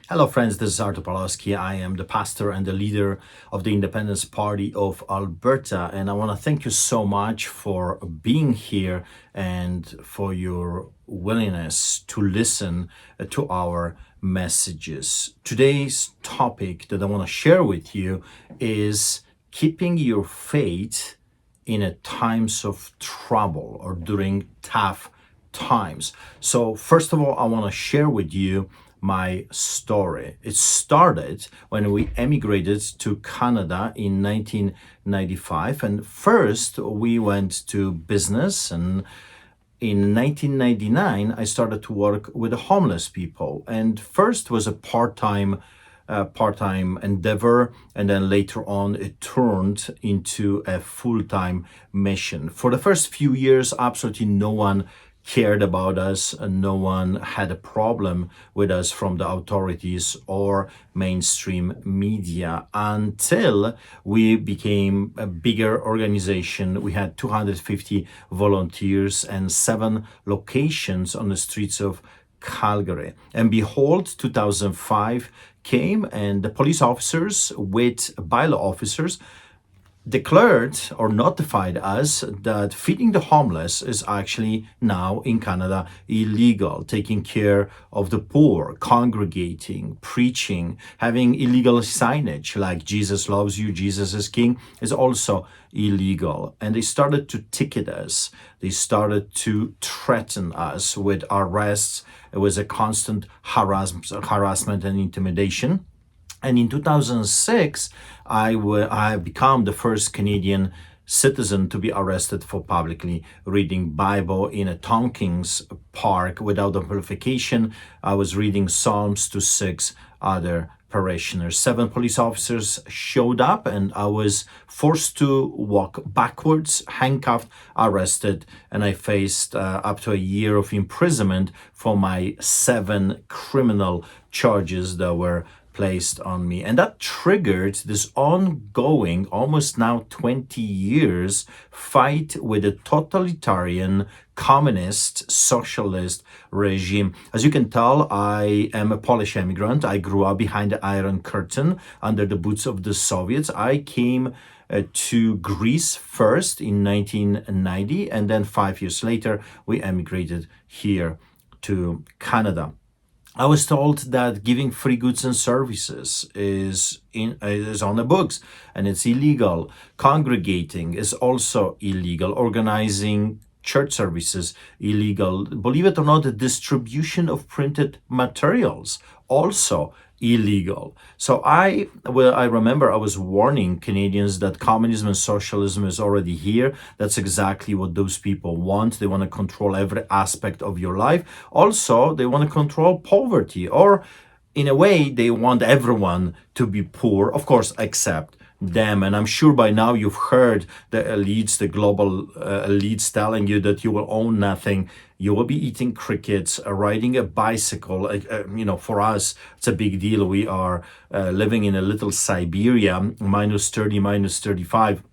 Hello, friends. This is Anarchapulco. I am the pastor and the leader of the Independence Party of Alberta. And I want to thank you so much for being here and for your willingness to listen to our messages. Today's topic that I want to share with you is keeping your faith in a times of trouble or during tough times. So first of all, I want to share with you my story. It started when we emigrated to Canada in 1995, and first we went to business, and in 1999 I started to work with the homeless people, and first was a part-time endeavor, and then later on it turned into a full-time mission. For the first few years, absolutely no one cared about us, and no one had a problem with us from the authorities or mainstream media until we became a bigger organization. We had 250 volunteers and 7 locations on the streets of Calgary. And behold, 2005 came, and the police officers with bylaw officers declared or notified us that feeding the homeless is actually now in Canada illegal. Taking care of the poor, congregating, preaching, having illegal signage like Jesus loves you, Jesus is king is also illegal. And they started to ticket us. They started to threaten us with arrests. It was a constant harassment and intimidation. And in 2006, I became the first Canadian citizen to be arrested for publicly reading Bible in a Tompkins Park without amplification. I was reading Psalms to 6 other parishioners. 7 police officers showed up, and I was forced to walk backwards, handcuffed, arrested, and I faced up to a year of imprisonment for my 7 criminal charges that were placed on me. And that triggered this ongoing, almost now 20 years, fight with a totalitarian, communist, socialist regime. As you can tell, I am a Polish immigrant. I grew up behind the Iron Curtain under the boots of the Soviets. I came to Greece first in 1990, and then 5 years later, we emigrated here to Canada. I was told that giving free goods and services is on the books and it's illegal. Congregating is also illegal. Organizing church services illegal. Believe it or not, the distribution of printed materials also illegal. So I remember I was warning Canadians that communism and socialism is already here. That's exactly what those people want. They want to control every aspect of your life. Also, they want to control poverty, or in a way, they want everyone to be poor, of course, except them. And I'm sure by now you've heard the elites, the global elites telling you that you will own nothing. You will be eating crickets, riding a bicycle. For us, it's a big deal. We are living in a little Siberia, minus 30, minus 35.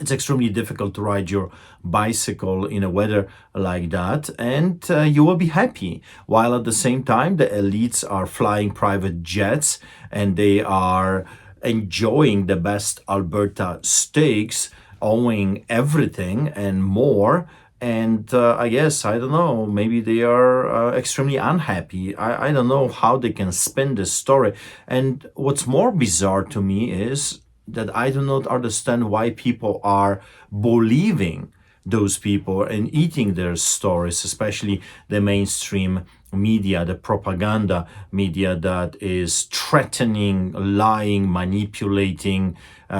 It's extremely difficult to ride your bicycle in a weather like that, and you will be happy. While at the same time, the elites are flying private jets and they are enjoying the best Alberta steaks, owning everything and more. And I guess, I don't know, maybe they are extremely unhappy. I don't know how they can spin this story. And what's more bizarre to me is that I do not understand why people are believing those people and eating their stories, especially the mainstream media, the propaganda media that is threatening, lying, manipulating,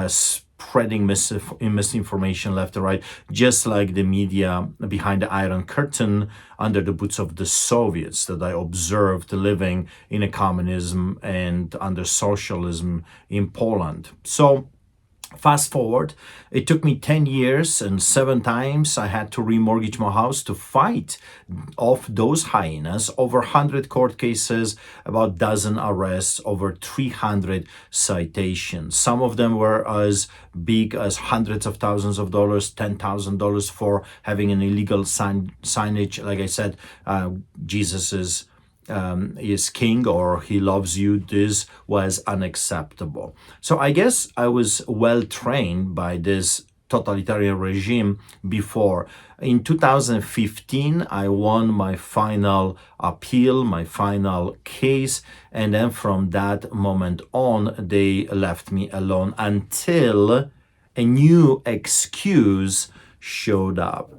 spreading misinformation left and right, just like the media behind the Iron Curtain under the boots of the Soviets that I observed living in a communism and under socialism in Poland. So fast forward, it took me 10 years and 7 times I had to remortgage my house to fight off those hyenas. Over 100 court cases, about dozen arrests, over 300 citations. Some of them were as big as hundreds of thousands of dollars, $10,000 for having an illegal signage. Like I said, Jesus is is king or he loves you, this was unacceptable. So I guess I was well trained by this totalitarian regime before. In 2015, I won my final appeal, my final case, and then from that moment on, they left me alone until a new excuse showed up.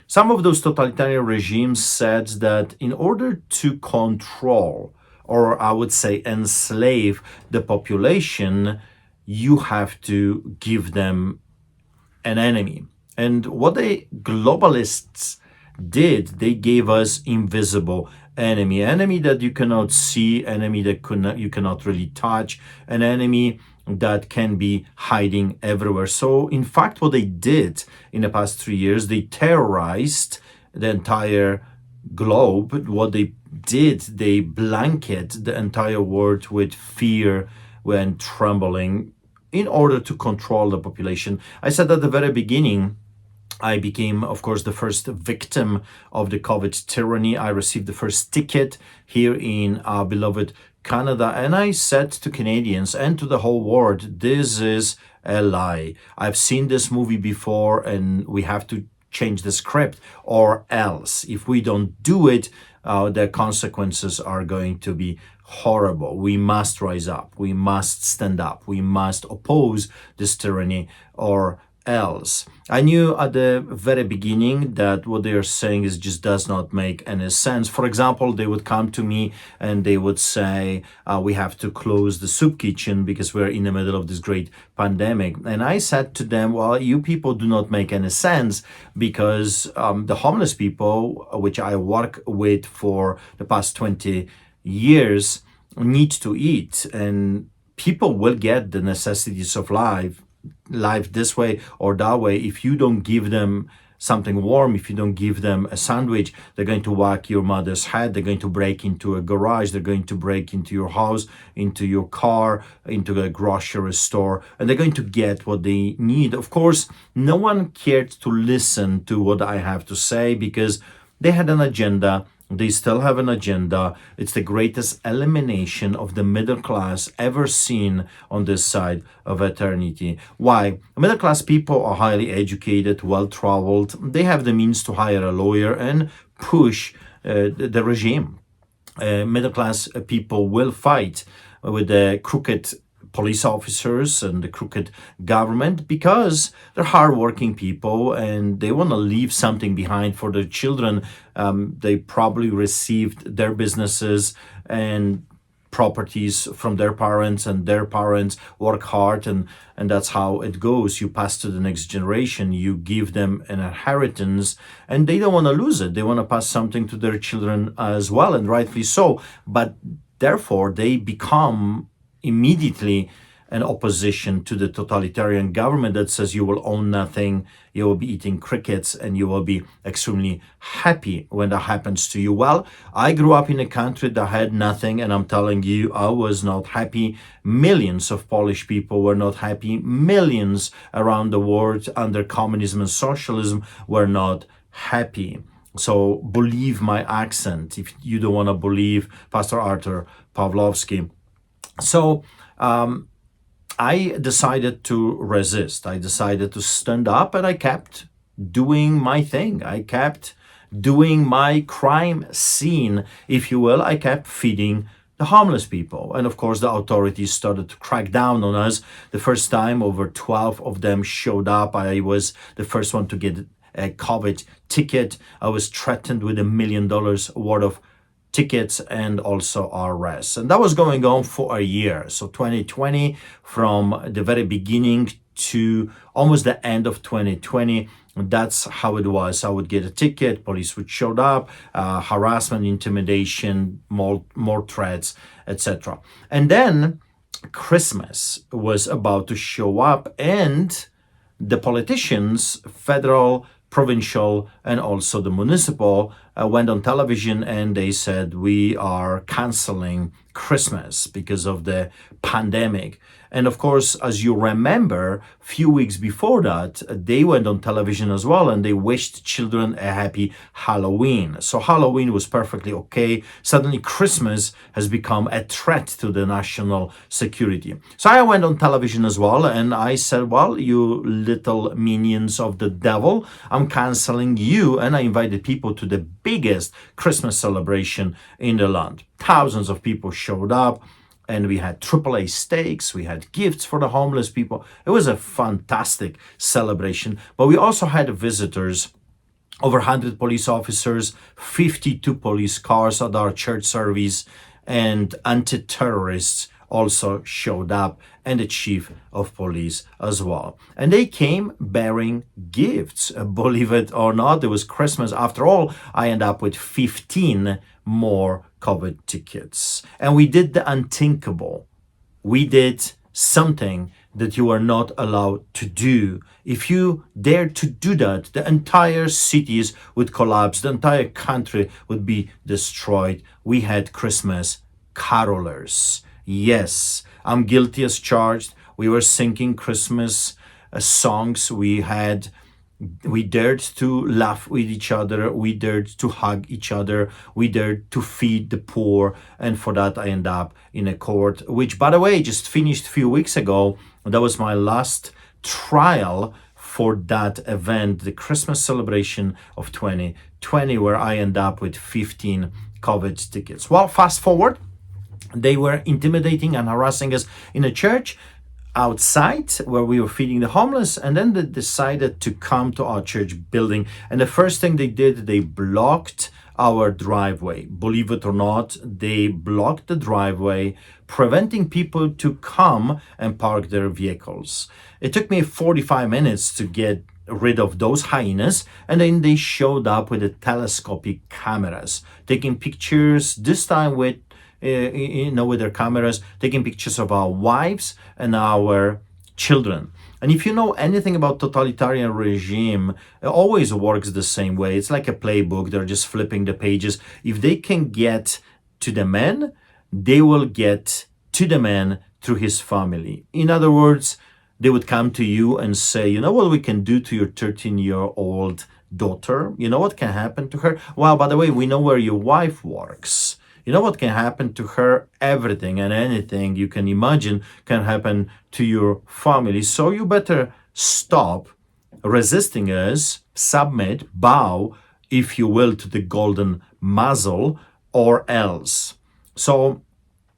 Some of those totalitarian regimes said that in order to control, or I would say enslave the population, you have to give them an enemy. And what the globalists did, they gave us invisible enemy that you cannot see, enemy that you cannot really touch, an enemy that can be hiding everywhere. So in fact, what they did in the past 3 years, they terrorized the entire globe. What they did, they blanket the entire world with fear and trembling in order to control the population. I said at the very beginning, I became, of course, the first victim of the COVID tyranny. I received the first ticket here in our beloved Canada. And I said to Canadians and to the whole world, this is a lie. I've seen this movie before and we have to change the script, or else if we don't do it, the consequences are going to be horrible. We must rise up. We must stand up. We must oppose this tyranny, or else. I knew at the very beginning that what they are saying is just does not make any sense. For example, they would come to me and they would say, we have to close the soup kitchen because we're in the middle of this great pandemic. And I said to them, well, you people do not make any sense because the homeless people, which I work with for the past 20 years, need to eat, and people will get the necessities of life this way or that way. If you don't give them something warm, if you don't give them a sandwich, they're going to whack your mother's head, they're going to break into a garage, they're going to break into your house, into your car, into a grocery store, and they're going to get what they need. Of course, no one cared to listen to what I have to say because they had an agenda. They still have an agenda. It's the greatest elimination of the middle class ever seen on this side of eternity. Why? Middle class people are highly educated, well-traveled. They have the means to hire a lawyer and push the regime. Middle class people will fight with the crooked police officers and the crooked government because they're hardworking people and they want to leave something behind for their children. They probably received their businesses and properties from their parents, and their parents work hard, and that's how it goes. You pass to the next generation, you give them an inheritance, and they don't want to lose it. They want to pass something to their children as well, and rightfully so. But therefore, they become immediately an opposition to the totalitarian government that says you will own nothing, you will be eating crickets, and you will be extremely happy when that happens to you. Well, I grew up in a country that had nothing, and I'm telling you, I was not happy. Millions of Polish people were not happy. Millions around the world under communism and socialism were not happy. So believe my accent if you don't want to believe Pastor Arthur Pawlowski. So I decided to resist. I decided to stand up, and I kept doing my thing. I kept doing my crime scene, if you will. I kept feeding the homeless people. And of course, the authorities started to crack down on us. The first time, over 12 of them showed up. I was the first one to get a COVID ticket. I was threatened with $1 million worth of tickets and also arrests. And that was going on for a year. So 2020, from the very beginning to almost the end of 2020, that's how it was. I would get a ticket, police would show up, harassment, intimidation, more threats, etc. And then Christmas was about to show up, and the politicians, federal, provincial, and also the municipal, went on television and they said, we are canceling Christmas because of the pandemic. And of course, as you remember, a few weeks before that, they went on television as well and they wished children a happy Halloween. So Halloween was perfectly okay. Suddenly Christmas has become a threat to the national security. So I went on television as well and I said, well, you little minions of the devil, I'm canceling you. And I invited people to the biggest Christmas celebration in the land. Thousands of people showed up. And we had AAA steaks, we had gifts for the homeless people. It was a fantastic celebration. But we also had visitors, over 100 police officers, 52 police cars at our church service, and anti-terrorists also showed up, and the chief of police as well. And they came bearing gifts. Believe it or not, it was Christmas. After all, I ended up with 15 more COVID tickets. And we did the unthinkable. We did something that you are not allowed to do. If you dared to do that, the entire cities would collapse, the entire country would be destroyed. We had Christmas carolers. Yes, I'm guilty as charged. We were singing Christmas songs. We dared to laugh with each other. We dared to hug each other. We dared to feed the poor. And for that, I end up in a court, which, by the way, just finished a few weeks ago. That was my last trial for that event, the Christmas celebration of 2020, where I end up with 15 COVID tickets. Well, fast forward. They were intimidating and harassing us in a church outside where we were feeding the homeless, and then they decided to come to our church building. And the first thing they did, they blocked our driveway. Believe it or not, they blocked the driveway, preventing people to come and park their vehicles. It took me 45 minutes to get rid of those hyenas, and then they showed up with the telescopic cameras, taking pictures, this time with with their cameras, taking pictures of our wives and our children. And if you know anything about totalitarian regime, it always works the same way. It's like a playbook. They're just flipping the pages. If they can get to the man, they will get to the man through his family. In other words, they would come to you and say, you know what we can do to your 13-year-old daughter? You know what can happen to her? Well, by the way, we know where your wife works. You know what can happen to her? Everything and anything you can imagine can happen to your family. So you better stop resisting us, submit, bow, if you will, to the golden muzzle, or else. So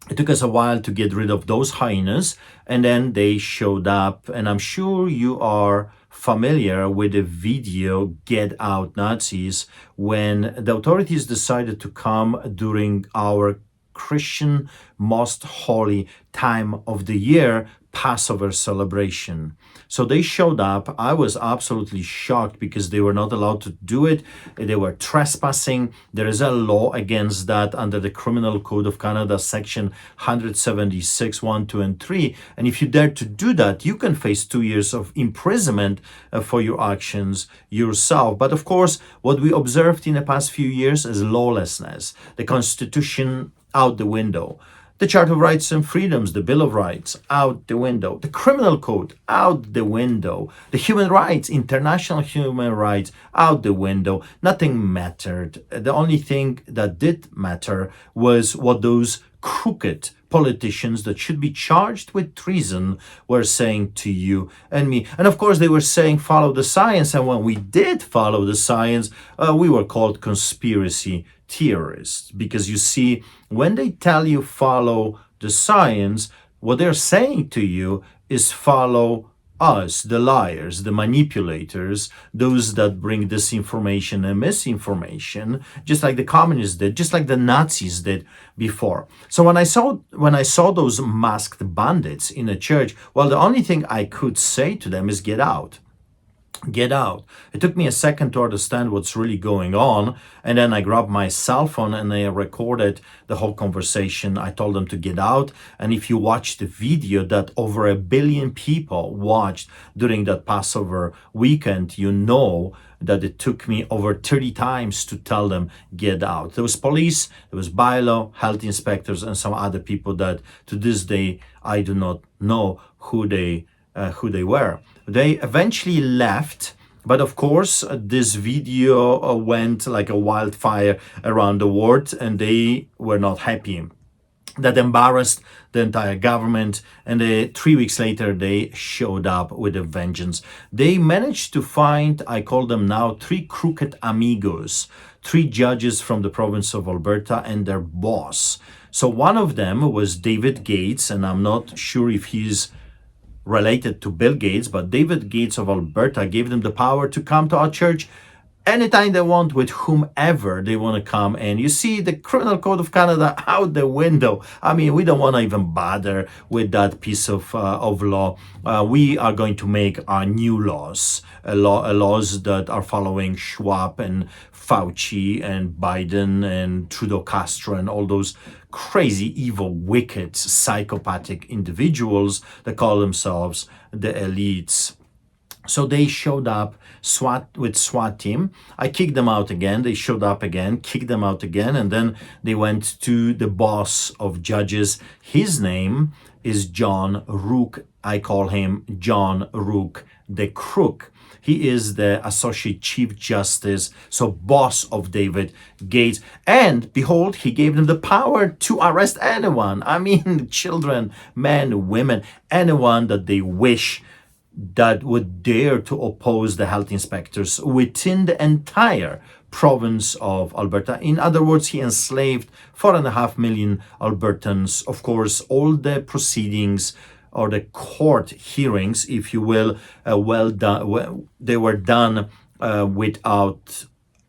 it took us a while to get rid of those hyenas, and then they showed up. And I'm sure you are familiar with the video Get Out Nazis, when the authorities decided to come during our Christian most holy time of the year, Passover celebration. So they showed up. I was absolutely shocked because they were not allowed to do it. They were trespassing. There is a law against that under the Criminal Code of Canada, section 176, 1, 2, and 3. And if you dare to do that, you can face 2 years of imprisonment for your actions yourself. But of course, what we observed in the past few years is lawlessness. The Constitution out the window. The Charter of Rights and Freedoms, the Bill of Rights, out the window. The Criminal Code, out the window. The human rights, international human rights, out the window. Nothing mattered. The only thing that did matter was what those crooked politicians that should be charged with treason were saying to you and me. And of course, they were saying, follow the science. And when we did follow the science, we were called conspiracy theorists. Because you see, when they tell you follow the science, what they're saying to you is follow us, the liars, the manipulators, those that bring disinformation and misinformation, just like the communists did, just like the Nazis did before. So when I saw those masked bandits in a church, well, the only thing I could say to them is get out. Get out. It took me a second to understand what's really going on. And then I grabbed my cell phone and I recorded the whole conversation. I told them to get out. And if you watch the video that over 1 billion people watched during that Passover weekend, you know that it took me over 30 times to tell them, get out. There was police, there was bylaw, health inspectors, and some other people that to this day I do not know who they were. They eventually left, but of course this video went like a wildfire around the world, and they were not happy. That embarrassed the entire government, and 3 weeks later they showed up with a vengeance. They managed to find, I call them now, 3 crooked amigos, 3 judges from the province of Alberta and their boss. So one of them was David Gates, and I'm not sure if he's related to Bill Gates, but David Gates of Alberta gave them the power to come to our church anytime they want, with whomever they want to come. And you see the Criminal Code of Canada out the window. I mean, we don't want to even bother with that piece of law. We are going to make our new laws, laws that are following Schwab and Fauci and Biden and Trudeau Castro and all those crazy, evil, wicked, psychopathic individuals that call themselves the elites. So they showed up with SWAT team. I kicked them out again. They showed up again, kicked them out again, and then they went to the boss of judges. His name is John Rook. I call him John Rook the Crook. He is the Associate Chief Justice, so boss of David Gates. And behold, he gave them the power to arrest anyone. I mean, children, men, women, anyone that they wish that would dare to oppose the health inspectors within the entire province of Alberta. In other words, he enslaved 4.5 million Albertans. Of course, all the proceedings or the court hearings, if you will, they were done without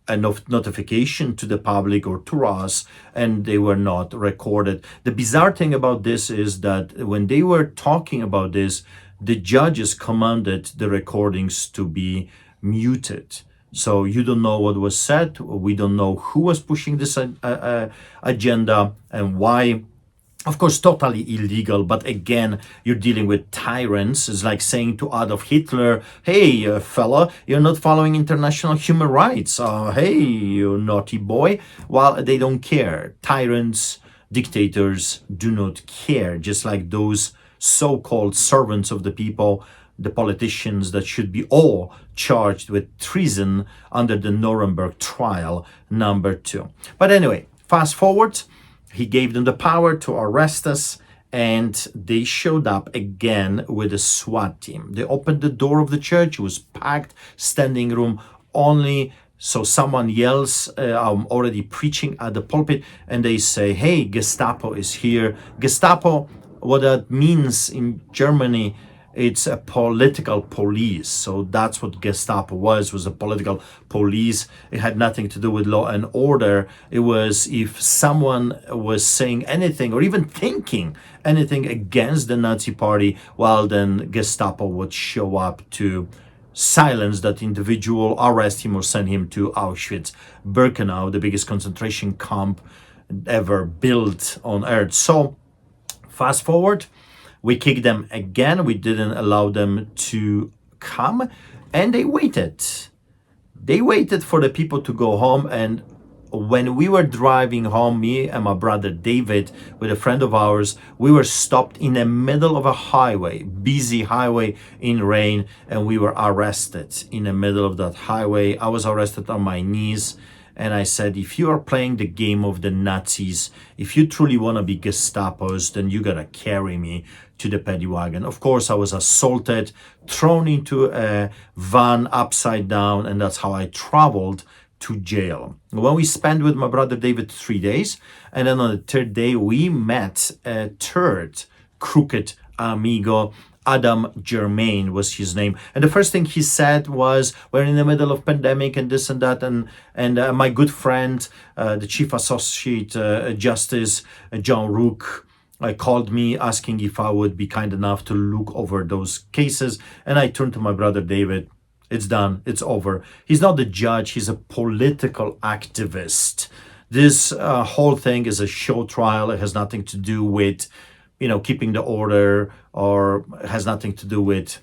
enough notification to the public or to us, and they were not recorded. The bizarre thing about this is that when they were talking about this, the judges commanded the recordings to be muted. So you don't know what was said. We don't know who was pushing this agenda and why. Of course, totally illegal. But again, you're dealing with tyrants. It's like saying to Adolf Hitler, hey, fella, you're not following international human rights. Hey, you naughty boy. Well, they don't care. Tyrants, dictators do not care, just like those so-called servants of the people, the politicians that should be all charged with treason under the Nuremberg trial number 2. But anyway, fast forward, he gave them the power to arrest us, and they showed up again with a SWAT team. They opened the door of the church. It was packed, standing room only. So someone yells, I'm already preaching at the pulpit, and they say, hey, Gestapo is here. Gestapo, what that means in Germany, it's a political police. So that's what Gestapo was a political police. It had nothing to do with law and order. It was if someone was saying anything or even thinking anything against the Nazi party, well, then Gestapo would show up to silence that individual, arrest him, or send him to Auschwitz-Birkenau, the biggest concentration camp ever built on earth. So fast forward, we kicked them again. We didn't allow them to come, and they waited. They waited for the people to go home, and when we were driving home, me and my brother David, with a friend of ours, we were stopped in the middle of a highway, busy highway in rain, and we were arrested in the middle of that highway. I was arrested on my knees. And I said, if you are playing the game of the Nazis, if you truly want to be Gestapos, then you got to carry me to the paddy wagon. Of course, I was assaulted, thrown into a van upside down, and that's how I traveled to jail. When we spent with my brother David 3 days, and then on the 3rd day, we met a 3rd crooked amigo. Adam Germain was his name, and the first thing he said was, we're in the middle of pandemic and this and that, and my good friend, the Chief Associate Justice John Rook, called me asking if I would be kind enough to look over those cases, and I turned to my brother David. It's done, it's over. He's not the judge, he's a political activist. This whole thing is a show trial. It has nothing to do with keeping the order, or has nothing to do with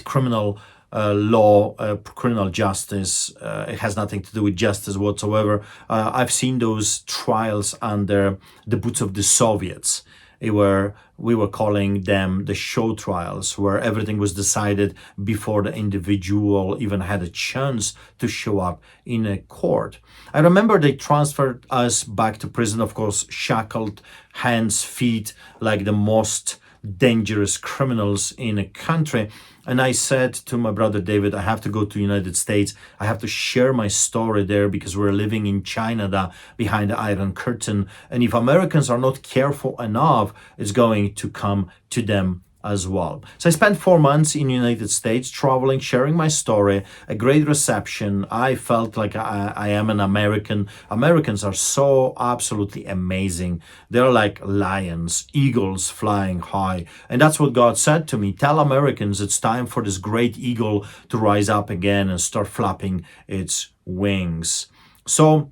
criminal law, criminal justice. It has nothing to do with justice whatsoever. I've seen those trials under the boots of the Soviets. We were calling them the show trials, where everything was decided before the individual even had a chance to show up in a court. I remember they transferred us back to prison, of course, shackled, hands, feet, like the most dangerous criminals in a country. And I said to my brother David, I have to go to the United States. I have to share my story there because we're living in China, behind the Iron Curtain. And if Americans are not careful enough, it's going to come to them as well. So I spent 4 months in the United States, traveling, sharing my story, a great reception. I felt like I am an American. Americans are so absolutely amazing. They're like lions, eagles flying high. And that's what God said to me. Tell Americans it's time for this great eagle to rise up again and start flapping its wings. So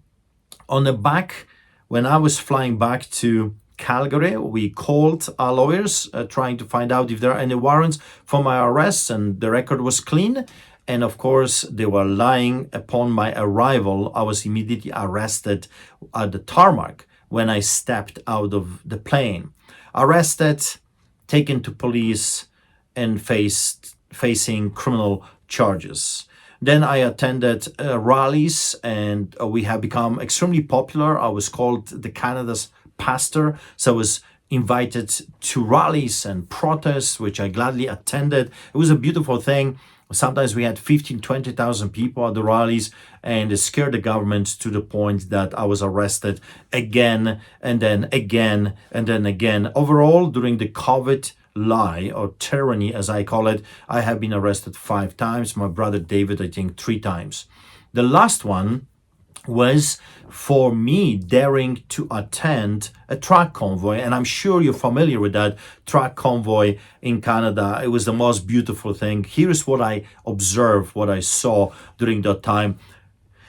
on the back, when I was flying back to Calgary, we called our lawyers trying to find out if there are any warrants for my arrest, and the record was clean. And of course, they were lying. Upon my arrival, I was immediately arrested at the tarmac when I stepped out of the plane. Arrested, taken to police, and facing criminal charges. Then I attended rallies, and we have become extremely popular. I was called the Canada's pastor, so I was invited to rallies and protests, which I gladly attended. It was a beautiful thing. Sometimes we had 15, 20,000 people at the rallies, and it scared the government to the point that I was arrested again and then again and then again. Overall, during the COVID lie or tyranny, as I call it, I have been arrested 5 times. My brother David, I think 3 times. The last one was for me daring to attend a truck convoy, and I'm sure you're familiar with that truck convoy in Canada. It was the most beautiful thing. Here's what I observed, what I saw during that time.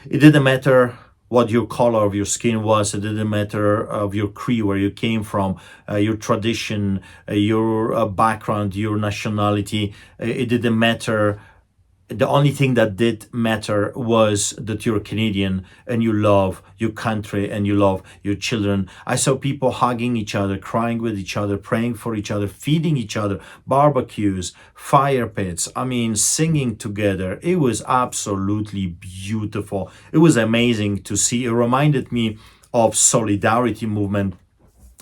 It didn't matter what your color of your skin was. It didn't matter of your creed, where you came from, your tradition, your background, your nationality. It didn't matter. The only thing that did matter was that you're a Canadian and you love your country and you love your children. I saw people hugging each other, crying with each other, praying for each other, feeding each other, barbecues, fire pits, singing together. It was absolutely beautiful. It was amazing to see. It reminded me of solidarity movement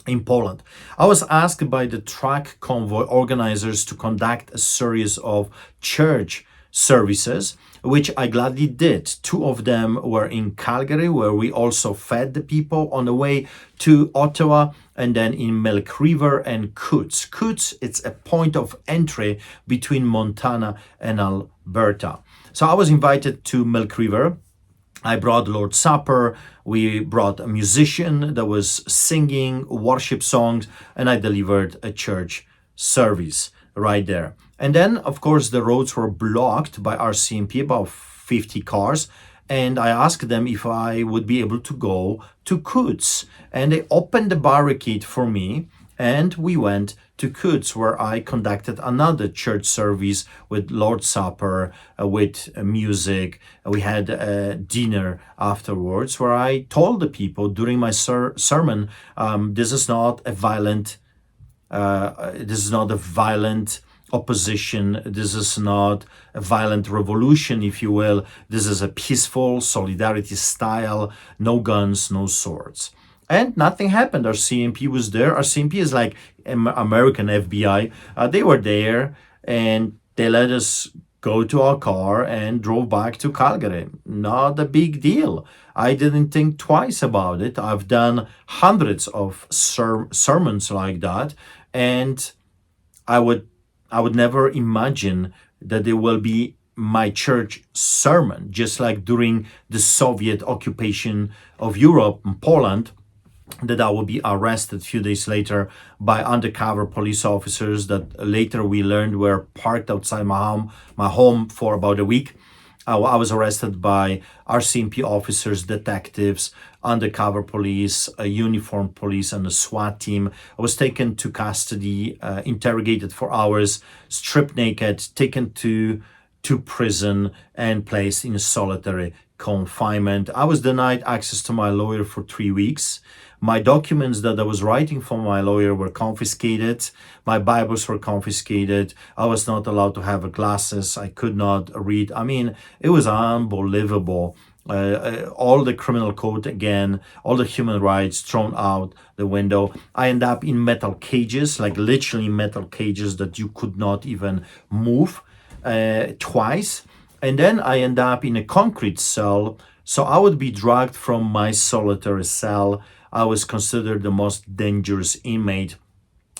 in Poland. I was asked by the truck convoy organizers to conduct a series of church services, which I gladly did. 2 of them were in Calgary, where we also fed the people on the way to Ottawa, and then in Milk River and Coutts. Coutts, it's a point of entry between Montana and Alberta. So I was invited to Milk River. I brought Lord's Supper. We brought a musician that was singing worship songs, and I delivered a church service right there. And then, of course, the roads were blocked by RCMP, about 50 cars. And I asked them if I would be able to go to Coutts. And they opened the barricade for me. And we went to Coutts, where I conducted another church service with Lord's Supper, with music. We had a dinner afterwards, where I told the people during my sermon, this is not a violent opposition. This is not a violent revolution, if you will. This is a peaceful solidarity style, no guns, no swords. And nothing happened. Our CMP was there. Our CMP is like American FBI. They were there, and they let us go to our car and drove back to Calgary. Not a big deal. I didn't think twice about it. I've done hundreds of sermons like that, and I would never imagine that there will be my church sermon, just like during the Soviet occupation of Europe and Poland, that I would be arrested a few days later by undercover police officers that later we learned were parked outside my home for about a week. I was arrested by RCMP officers, detectives, undercover police, a uniformed police, and a SWAT team. I was taken to custody, interrogated for hours, stripped naked, taken to to prison and placed in solitary confinement. I was denied access to my lawyer for 3 weeks. My documents that I was writing for my lawyer were confiscated. My Bibles were confiscated. I was not allowed to have glasses. I could not read. I mean, it was unbelievable. All the criminal code again, all the human rights thrown out the window. I end up in metal cages, like literally metal cages that you could not even move twice. And then I end up in a concrete cell. So I would be dragged from my solitary cell. I was considered the most dangerous inmate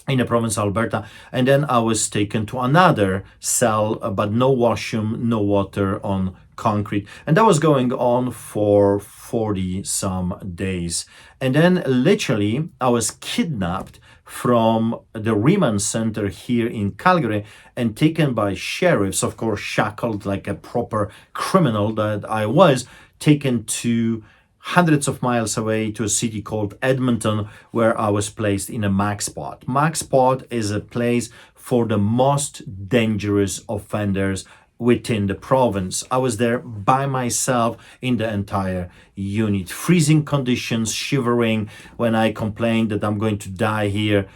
in the province of Alberta. And then I was taken to another cell, but no washroom, no water, on concrete. And that was going on for 40 some days. And then literally I was kidnapped from the remand center here in Calgary and taken by sheriffs, of course, shackled like a proper criminal that I was, taken to hundreds of miles away to a city called Edmonton, where I was placed in a max spot. Max spot is a place for the most dangerous offenders within the province. I was there by myself in the entire unit. Freezing conditions, shivering when I complained that I'm going to die here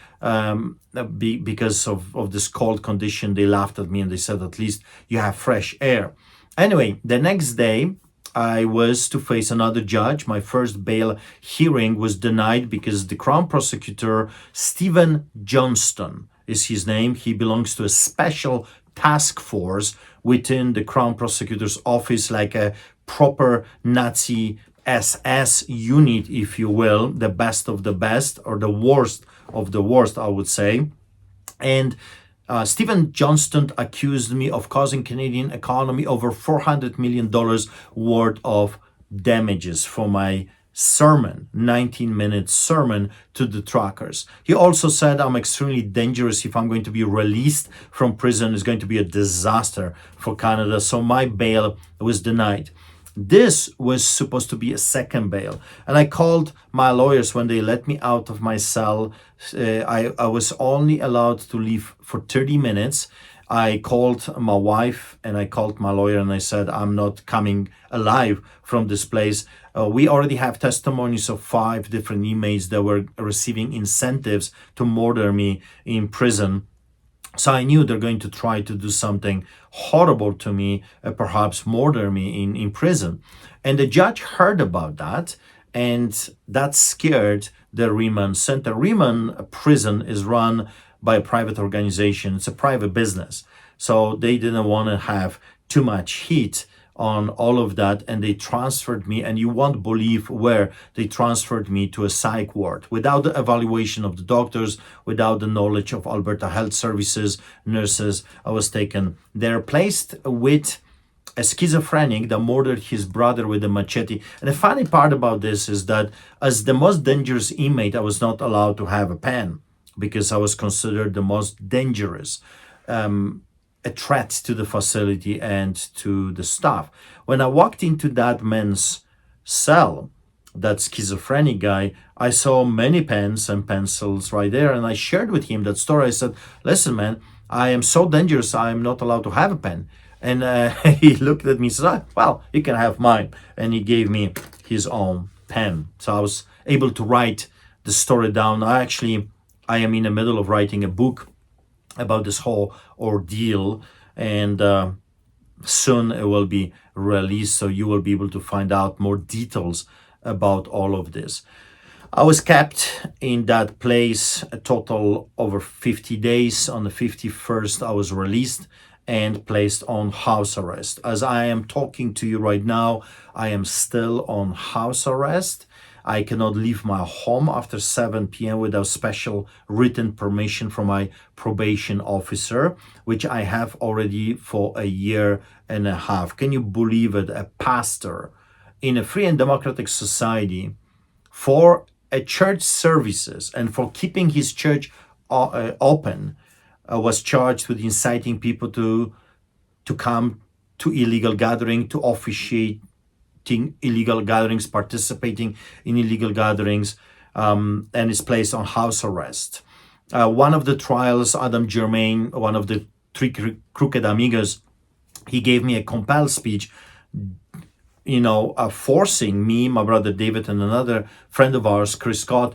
because of this cold condition. They laughed at me and they said, at least you have fresh air. Anyway, the next day, I was to face another judge. My first bail hearing was denied because the Crown Prosecutor, Stephen Johnston is his name. He belongs to a special task force within the Crown Prosecutor's office, like a proper Nazi SS unit, if you will, the best of the best, or the worst of the worst, I would say. And Stephen Johnston accused me of causing Canadian economy over $400 million worth of damages for my sermon, 19-minute sermon to the truckers. He also said I'm extremely dangerous. If I'm going to be released from prison, it's going to be a disaster for Canada. So my bail was denied. This was supposed to be a second bail. And I called my lawyers when they let me out of my cell. I was only allowed to leave for 30 minutes. I called my wife and I called my lawyer and I said, I'm not coming alive from this place. We already have testimonies of 5 different inmates that were receiving incentives to murder me in prison. So I knew they're going to try to do something horrible to me, perhaps murder me in prison. And the judge heard about that, and that scared the remand center. Remand prison is run by a private organization. It's a private business. So they didn't want to have too much heat on all of that, and they transferred me, and you won't believe where they transferred me, to a psych ward without the evaluation of the doctors, without the knowledge of Alberta Health Services, nurses. I was taken there, placed with a schizophrenic that murdered his brother with a machete. And the funny part about this is that as the most dangerous inmate, I was not allowed to have a pen because I was considered the most dangerous. A threat to the facility and to the staff. When I walked into that man's cell, that schizophrenic guy, I saw many pens and pencils right there, and I shared with him that story. I said, listen, man, I am so dangerous, I'm not allowed to have a pen. And he looked at me and said, well, you can have mine. And he gave me his own pen. So I was able to write the story down. I am in the middle of writing a book about this whole ordeal, and soon it will be released, so you will be able to find out more details about all of this. I was kept in that place a total over 50 days. On the 51st, I was released and placed on house arrest. As I am talking to you right now, I am still on house arrest. I cannot leave my home after 7 p.m. without special written permission from my probation officer, which I have already for a year and a half. Can you believe it? A pastor in a free and democratic society, for a church services and for keeping his church open, was charged with inciting people to come to illegal gathering, to officiate illegal gatherings, participating in illegal gatherings, and is placed on house arrest. One of the trials, Adam Germain, one of the 3 crooked amigos, he gave me a compelled speech, forcing me, my brother David, and another friend of ours, Chris Scott,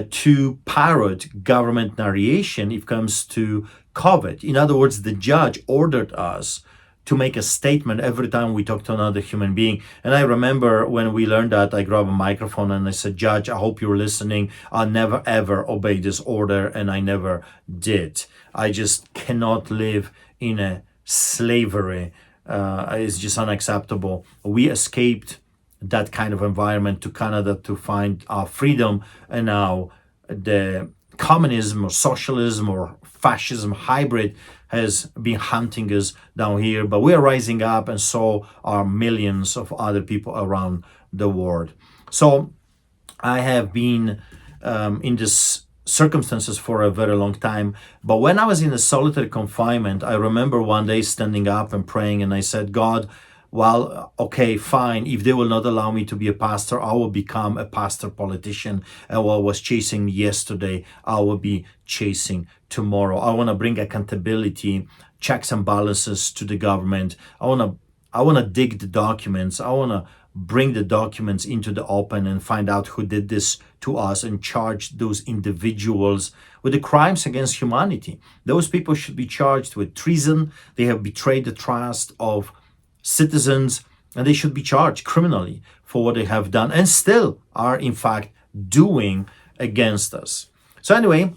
to parrot government narration if it comes to COVID. In other words, the judge ordered us to make a statement every time we talk to another human being. And I remember when we learned that, I grabbed a microphone and I said, "Judge, I hope you're listening. I'll never ever obey this order." And I never did. I just cannot live in a slavery. It's just unacceptable. We escaped that kind of environment to Canada to find our freedom, and now the communism or socialism or fascism hybrid has been hunting us down here, but we are rising up, and so are millions of other people around the world. So I have been in this circumstances for a very long time. But when I was in a solitary confinement, I remember one day standing up and praying, and I said, "God, well, okay, fine. If they will not allow me to be a pastor, I will become a pastor politician. And what was chasing me yesterday, I will be chasing tomorrow. I want to bring accountability, checks and balances to the government. I want to dig the documents. I want to bring the documents into the open and find out who did this to us and charge those individuals with the crimes against humanity. Those people should be charged with treason. They have betrayed the trust of citizens, and they should be charged criminally for what they have done and still are in fact doing against us." So anyway,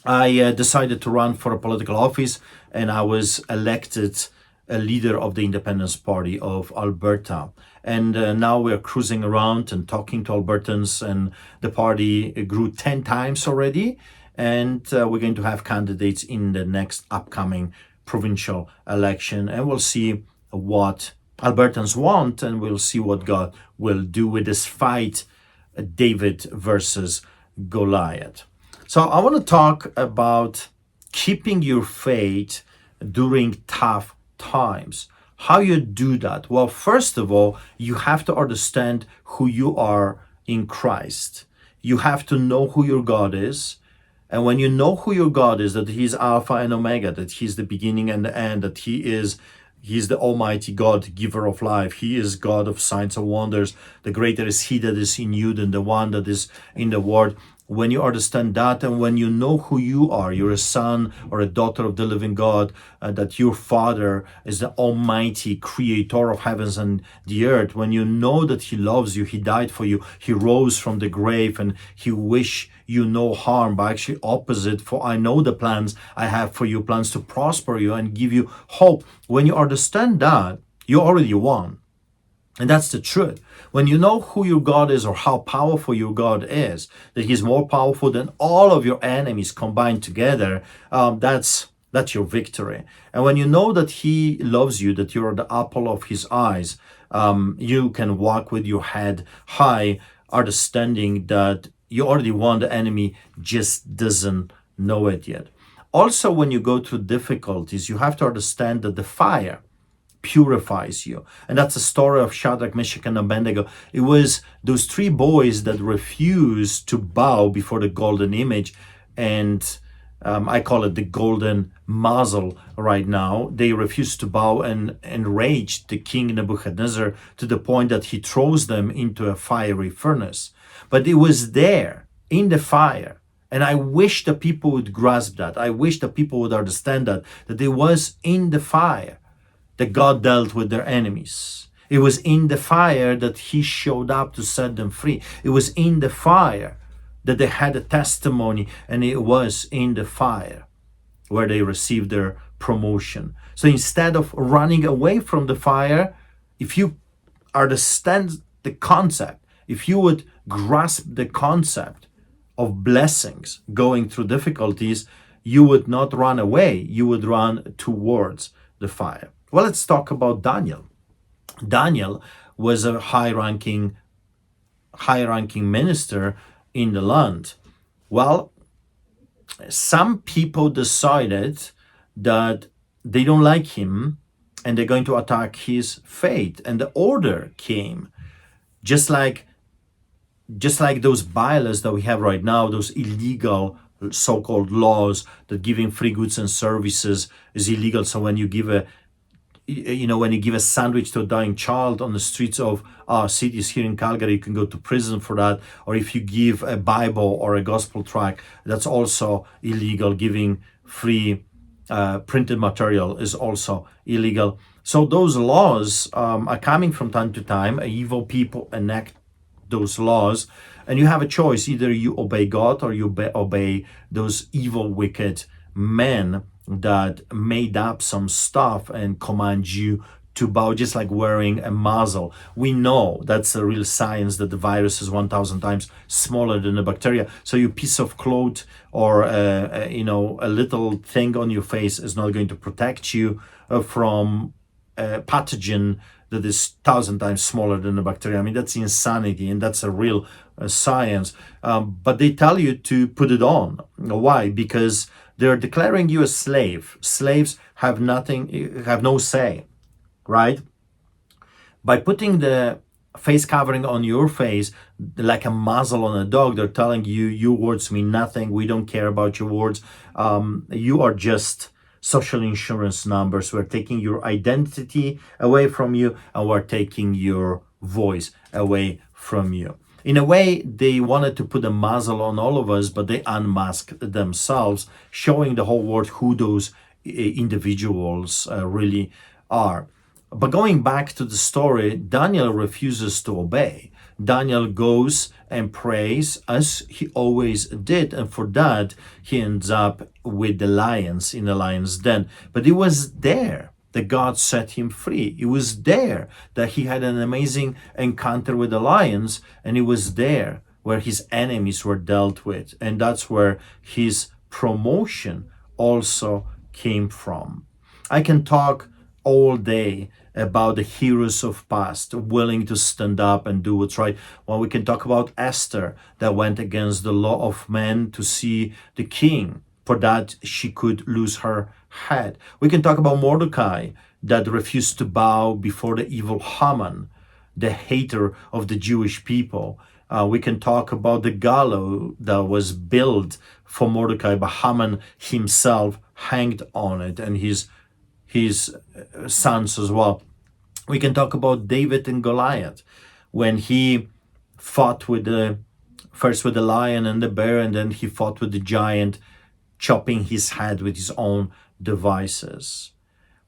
I decided to run for a political office, and I was elected a leader of the Independence Party of Alberta. And now we're cruising around and talking to Albertans, and the party grew 10 times already. And we're going to have candidates in the next upcoming provincial election, and we'll see what Albertans want, and we'll see what God will do with this fight, David versus Goliath. So I want to talk about keeping your faith during tough times. How you do that? Well, first of all, you have to understand who you are in Christ. You have to know who your God is. And when you know who your God is, that He's Alpha and Omega, that He's the beginning and the end, that He's the Almighty God, giver of life. He is God of signs and wonders. The greater is He that is in you than the one that is in the world. When you understand that, and when you know who you are, you're a son or a daughter of the living God, that your Father is the Almighty Creator of heavens and the earth, when you know that He loves you, He died for you, He rose from the grave, and He wish you no harm, but actually opposite, for I know the plans I have for you, plans to prosper you and give you hope. When you understand that, you already won. And that's the truth. When you know who your God is or how powerful your God is, that He's more powerful than all of your enemies combined together, that's your victory. And when you know that He loves you, that you're the apple of His eyes, you can walk with your head high, understanding that you already won. The enemy just doesn't know it yet. Also, when you go through difficulties, you have to understand that the fire purifies you. And that's the story of Shadrach, Meshach, and Abednego. It was those three boys that refused to bow before the golden image, and I call it the golden muzzle right now. They refused to bow and enraged the king Nebuchadnezzar to the point that he throws them into a fiery furnace. But it was there in the fire. And I wish the people would grasp that. I wish the people would understand that it was in the fire that God dealt with their enemies. It was in the fire that He showed up to set them free. It was in the fire that they had a testimony, and it was in the fire where they received their promotion. So instead of running away from the fire, if you understand the concept, if you would grasp the concept of blessings going through difficulties, you would not run away, you would run towards the fire. Well, let's talk about Daniel. Daniel was a high-ranking minister in the land. Well, some people decided that they don't like him and they're going to attack his faith. And the order came, just like those bylaws that we have right now, those illegal so-called laws that giving free goods and services is illegal. So when you give a when you give a sandwich to a dying child on the streets of our cities here in Calgary, you can go to prison for that. Or if you give a Bible or a gospel tract, that's also illegal. Giving free printed material is also illegal. So those laws are coming from time to time. Evil people enact those laws, and you have a choice. Either you obey God or you obey those evil, wicked men that made up some stuff and command you to bow, just like wearing a muzzle. We know that's a real science, that the virus is 1,000 times smaller than the bacteria. So your piece of cloth or a little thing on your face is not going to protect you from a pathogen that is 1,000 times smaller than the bacteria. I mean, that's insanity, and that's a real science. But they tell you to put it on. Why? Because they're declaring you a slave. Slaves have no say, right? By putting the face covering on your face, like a muzzle on a dog, they're telling you, your words mean nothing. We don't care about your words. You are just social insurance numbers. We're taking your identity away from you, and we're taking your voice away from you. In a way, they wanted to put a muzzle on all of us, but they unmasked themselves, showing the whole world who those individuals really are. But going back to the story, Daniel refuses to obey. Daniel goes and prays as he always did, and for that he ends up with the lions in the lion's den. But it was there that God set him free. It was there that he had an amazing encounter with the lions, and it was there where his enemies were dealt with, and that's where his promotion also came from. I can talk all day about the heroes of past willing to stand up and do what's right. Well, we can talk about Esther that went against the law of man to see the king. For that, she could lose her head. We can talk about Mordecai that refused to bow before the evil Haman, the hater of the Jewish people. We can talk about the gallows that was built for Mordecai, but Haman himself hanged on it, and his sons as well. We can talk about David and Goliath when he fought first with the lion and the bear, and then he fought with the giant, chopping his head with his own devices.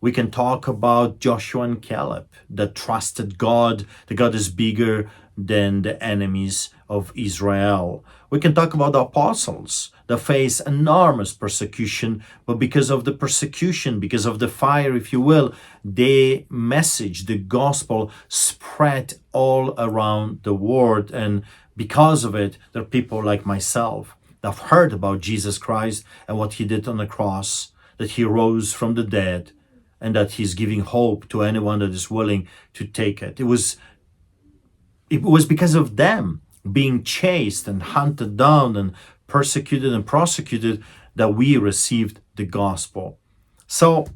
We can talk about Joshua and Caleb that trusted God, that God is bigger than the enemies of Israel. We can talk about the apostles that face enormous persecution, but because of the persecution, because of the fire, if you will, the message, the gospel spread all around the world. And because of it, there are people like myself that have heard about Jesus Christ and what he did on the cross, that he rose from the dead, and that he's giving hope to anyone that is willing to take it. It was because of them being chased and hunted down and persecuted and prosecuted that we received the gospel. So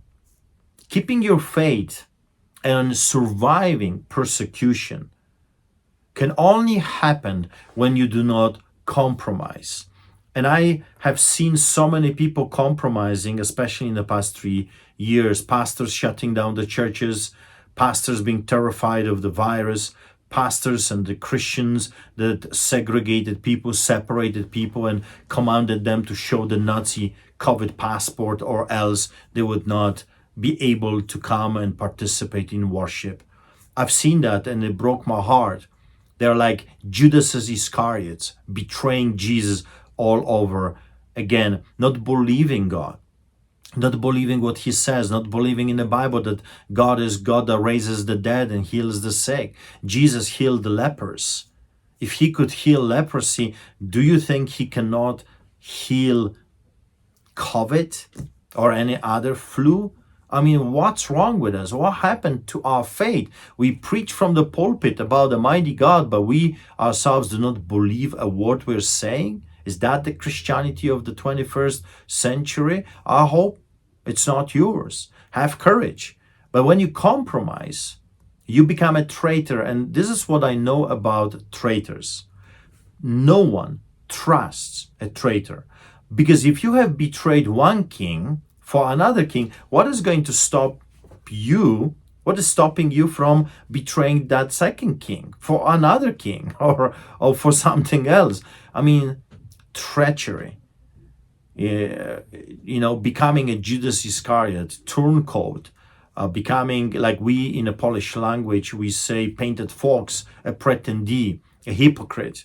keeping your faith and surviving persecution can only happen when you do not compromise. And I have seen so many people compromising, especially in the past 3 years. Pastors shutting down the churches, pastors being terrified of the virus, pastors and the Christians that segregated people, separated people, and commanded them to show the Nazi COVID passport, or else they would not be able to come and participate in worship. I've seen that, and it broke my heart. They're like Judas Iscariot, betraying Jesus all over again, not believing God, not believing what he says, not believing in the Bible that God is God that raises the dead and heals the sick. Jesus healed the lepers. If he could heal leprosy, do you think he cannot heal COVID or any other flu? I mean, what's wrong with us? What happened to our faith? We preach from the pulpit about the mighty God, but we ourselves do not believe a word we're saying. Is that the Christianity of the 21st century? I hope it's not yours. Have courage. But when you compromise, you become a traitor. And this is what I know about traitors. No one trusts a traitor. Because if you have betrayed one king for another king, what is going to stop stop you? What is stopping you from betraying that second king for another king or for something else? I mean, treachery. Becoming a Judas Iscariot, turncoat, becoming, like we in a Polish language, we say painted fox, a pretendee, a hypocrite.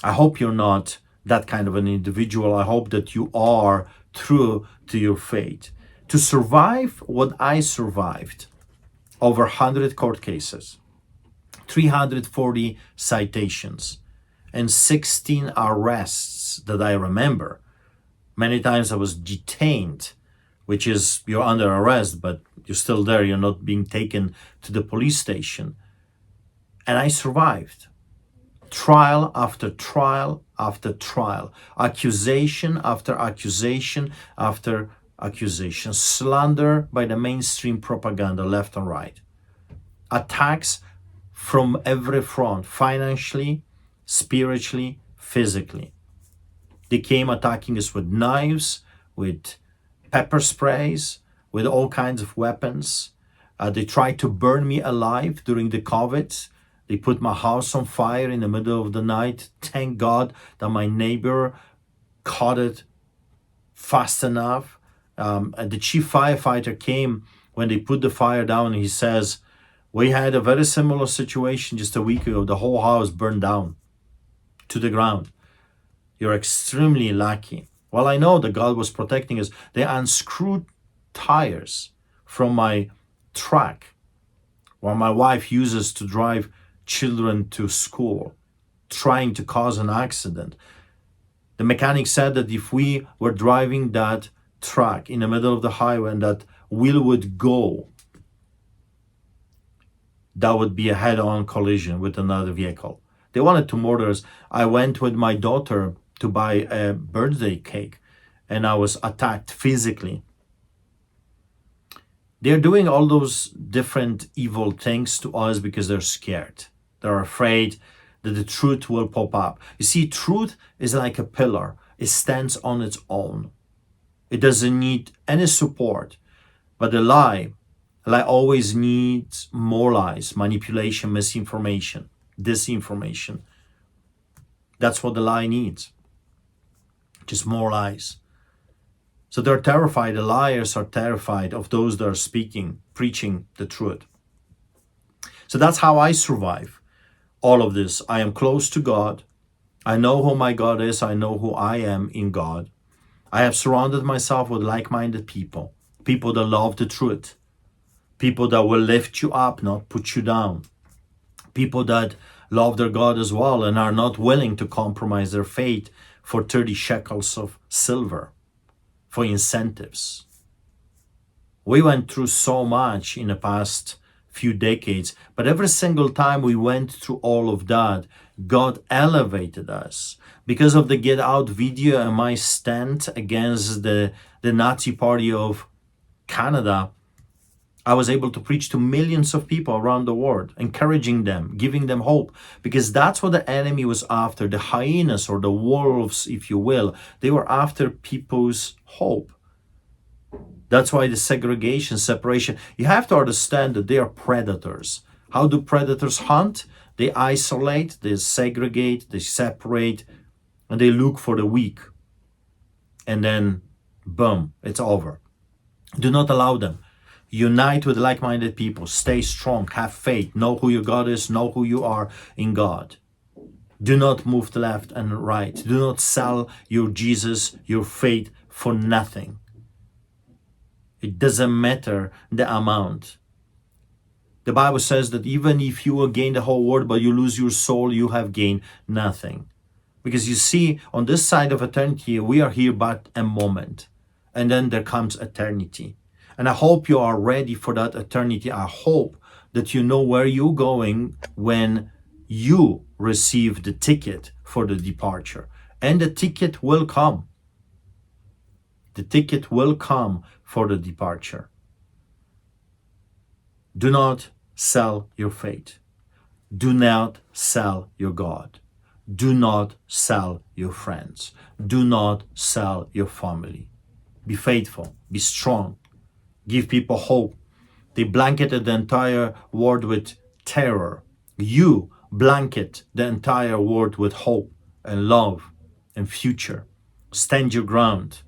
I hope you're not that kind of an individual. I hope that you are true to your faith. To survive what I survived, over 100 court cases, 340 citations, and 16 arrests that I remember. Many times I was detained, which is you're under arrest, but you're still there. You're not being taken to the police station. And I survived. Trial after trial after trial. Accusation after accusation after accusation. Slander by the mainstream propaganda left and right. Attacks from every front, financially, spiritually, physically. They came attacking us with knives, with pepper sprays, with all kinds of weapons. They tried to burn me alive during the COVID. They put my house on fire in the middle of the night. Thank God that my neighbor caught it fast enough. And the chief firefighter came when they put the fire down. He says, we had a very similar situation just a week ago. The whole house burned down to the ground. You're extremely lucky. Well, I know that God was protecting us. They unscrewed tires from my truck, while my wife uses to drive children to school, trying to cause an accident. The mechanic said that if we were driving that truck in the middle of the highway and that wheel would go, that would be a head-on collision with another vehicle. They wanted to murder us. I went with my daughter to buy a birthday cake, and I was attacked physically. They're doing all those different evil things to us because they're scared. They're afraid that the truth will pop up. You see, truth is like a pillar. It stands on its own. It doesn't need any support. But the lie always needs more lies, manipulation, misinformation, disinformation. That's what the lie needs. Just more lies. So they're terrified. The liars are terrified of those that are speaking, preaching the truth. So that's how I survive all of this. I am close to God. I know who my God is. I know who I am in God. I have surrounded myself with like-minded people, people that love the truth, people that will lift you up, not put you down, people that love their God as well and are not willing to compromise their faith for 30 shekels of silver, for incentives. We went through so much in the past few decades, but every single time we went through all of that, God elevated us. Because of the Get Out video and my stand against the Nazi Party of Canada, I was able to preach to millions of people around the world, encouraging them, giving them hope, because that's what the enemy was after. The hyenas, or the wolves, if you will, they were after people's hope. That's why the segregation, separation, you have to understand that they are predators. How do predators hunt? They isolate, they segregate, they separate, and they look for the weak. And then, boom, it's over. Do not allow them. Unite with like-minded people. Stay strong. Have faith. Know who your God is. Know who you are in God. Do not move to left and right. Do not sell your Jesus, your faith for nothing. It doesn't matter the amount. The Bible says that even if you will gain the whole world, but you lose your soul, you have gained nothing. Because you see, on this side of eternity, we are here but a moment. And then there comes eternity. And I hope you are ready for that eternity. I hope that you know where you're going when you receive the ticket for the departure. And the ticket will come. The ticket will come for the departure. Do not sell your faith. Do not sell your God. Do not sell your friends. Do not sell your family. Be faithful. Be strong. give people hope. They blanketed the entire world with terror. You blanket the entire world with hope and love and future. Stand your ground.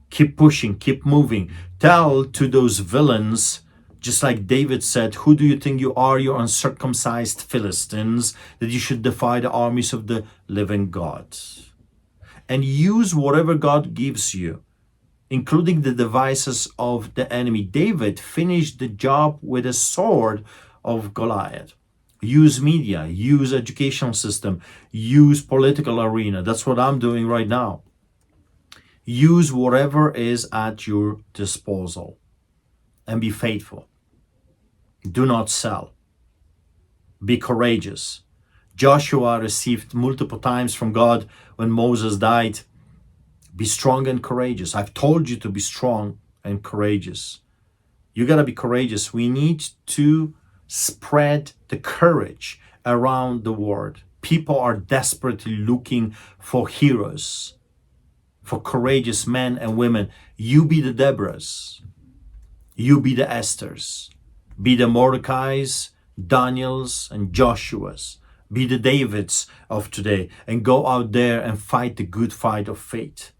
Keep pushing, keep moving. Tell to those villains, just like David said, who do you think you are, you uncircumcised Philistines, that you should defy the armies of the living God? And use whatever God gives you, including the devices of the enemy. David finished the job with a sword of Goliath. Use media, use educational system, use political arena. That's what I'm doing right now. Use whatever is at your disposal and be faithful. Do not sell. Be courageous. Joshua received multiple times from God when Moses died. Be strong and courageous. I've told you to be strong and courageous. You got to be courageous. We need to spread the courage around the world. People are desperately looking for heroes, for courageous men and women. You be the Deborahs. You be the Esthers. Be the Mordecais, Daniels, and Joshuas. Be the Davids of today and go out there and fight the good fight of faith.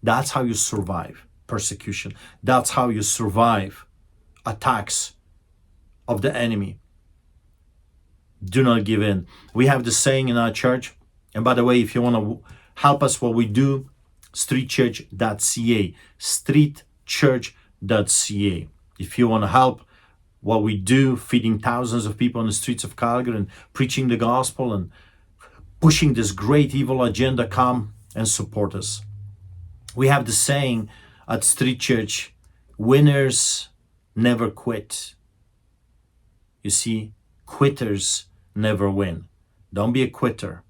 That's how you survive persecution. That's how you survive attacks of the enemy. Do not give in. We have the saying in our church, and by the way, if you want to help us what we do, streetchurch.ca, streetchurch.ca. If you want to help what we do, feeding thousands of people on the streets of Calgary and preaching the gospel and pushing this great evil agenda, come and support us. We have the saying at Street Church, winners never quit. You see, quitters never win. Don't be a quitter.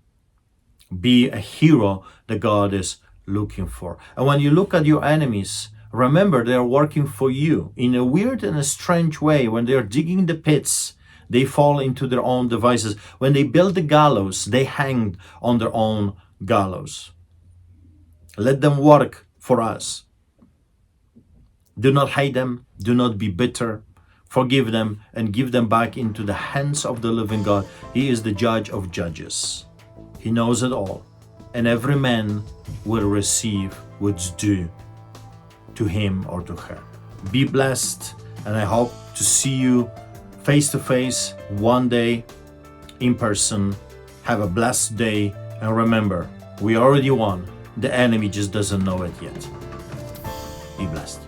Be a hero that God is looking for. And when you look at your enemies, remember they are working for you in a weird and a strange way. When they are digging the pits, they fall into their own devices. When they build the gallows, they hang on their own gallows. Let them work for us. Do not hate them. Do not be bitter. Forgive them and give them back into the hands of the living God. He is the judge of judges. He knows it all. And every man will receive what's due to him or to her. Be blessed, and I hope to see you face to face one day in person. Have a blessed day, and remember, we already won. The enemy just doesn't know it yet. Be blessed.